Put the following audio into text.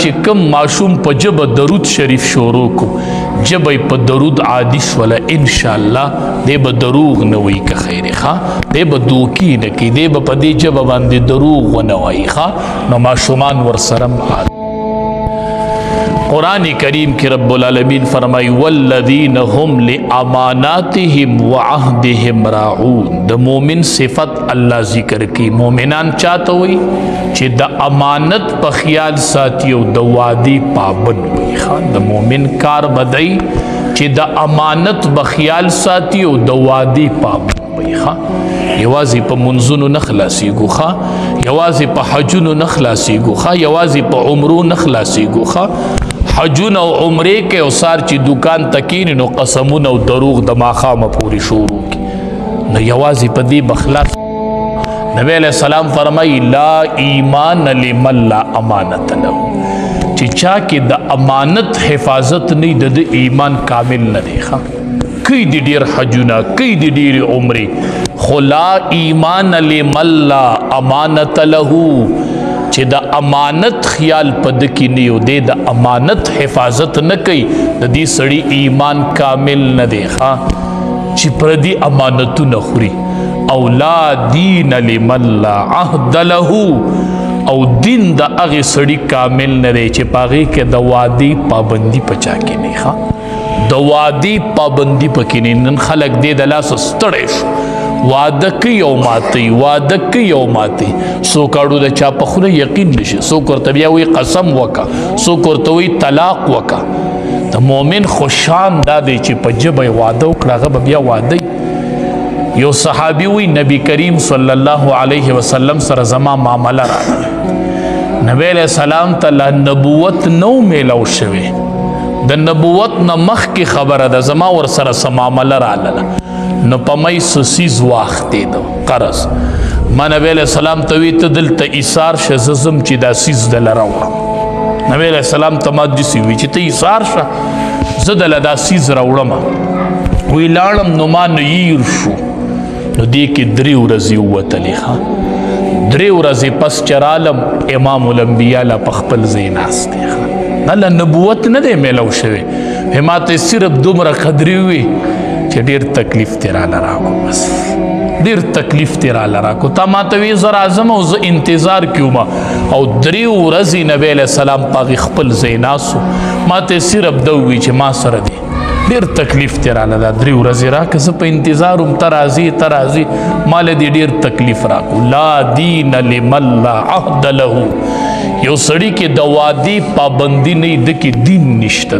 چې کم ماشوم په جبه درود شریف شروع کو جبه په درود عادي شوله ان شاء الله دی به دروغ نه وي که خیر ښه دی به دوکي نه کوي دی به په دې جبه باندې دروغ ونه وایي ښه نو ماشومان ورسره عادي. قرآن کریم کی رب العالمین فرمائی والذین هم لاماناتهم وعهدهم راعون. د مومن صفت اللہ ذکر کی. مومنان چاہتا ہوئی چی دا امانت پا خیال ساتی و دا وعدی پابند ہوئی. دا مومن کار بدئی چی دا امانت بخیال ساتی و دا وعدی پابند ہوئی. یوازی پا منزونو نخلاسی گو خوا یوازی پا حجونو نخلاسی گو خوا یوازی پا عمرو نخلاسی گو خوا حجون او عمرے کے اوسار چی دکان تکین نو قسمون او دروغ دماخام پوری شروع کی نو یوازی پا دی بخلاص. نبی علیہ السلام فرمائی لا ایمان لمن لا امانت لہو چی چاکی دا امانت حفاظت نہیں دا ایمان کامل نہ دیکھا کئی دی دیر حجونا کئی دی دیر عمری خلا ایمان لمن لا امانت لہو چی دا امانت خیال پد کی نیو دے دا امانت حفاظت نہ کئی دا دی سڑی ایمان کامل نہ دیکھا چی پر دی امانتو نخوری. او لا دین لمن لا عہد لہو او دین دا اغی سڑی کامل نہ دے چی پاگی کے دا وعدی پابندی پچا کی نہیں خواہ دا وعدی پابندی پکی نہیں. نن خلق دے دا لاس ستڑے شو وعدہ کی او ماتی وعدہ کی او ماتی سو کارو دا چا پخونه یقین نشی سو کرتا بیاوی قسم وکا سو کرتوی طلاق وکا. دا مومن خوشان دا دے چی پا جب وعدہ اکڑا غب بیا وعدہ. یو صحابی وی نبی کریم صلی اللہ علیہ وسلم سر زمان معاملہ رانا نبی علیہ السلام تلا نبوت نو میلاو شوی دا نبوت نمخ کی خبر دا زمان ور سر سماملہ رانا نو پمی سسیز واختی دو قرص ما نبی علیہ السلام توی تا دل تا ایسار شززم چی دا سیز دل روڑا. نبی علیہ السلام تا ماد جسی وی چی تا ایسار شا زدل دا سیز روڑا ما وی لارم نما نیر شو نو دیکی دریو رزی اوتلی خواہ دریو رزی پس چرالم امام الانبیاء لا پخپل زیناستی خواہ اللہ نبوت ندے میلو شوی حمات صرف دمرا قدری ہوئی چی دیر تکلیف تیرا لراکو بس دیر تکلیف تیرا لراکو تا ما توی زر آزم او زر انتظار کیوں ما او دریو رزی نبی علیہ السلام پاگی خپل زیناسو ما تی صرف دووی چی ما سر دی دیر تکلیف تیرا لدا دریو رزی راک زر پا انتظارم ترازی مال دی دیر تکلیف راکو. لا دین لمن لا عہد لہو یو سڑی کے دوادی پابندی نہیں دکی دین نشتا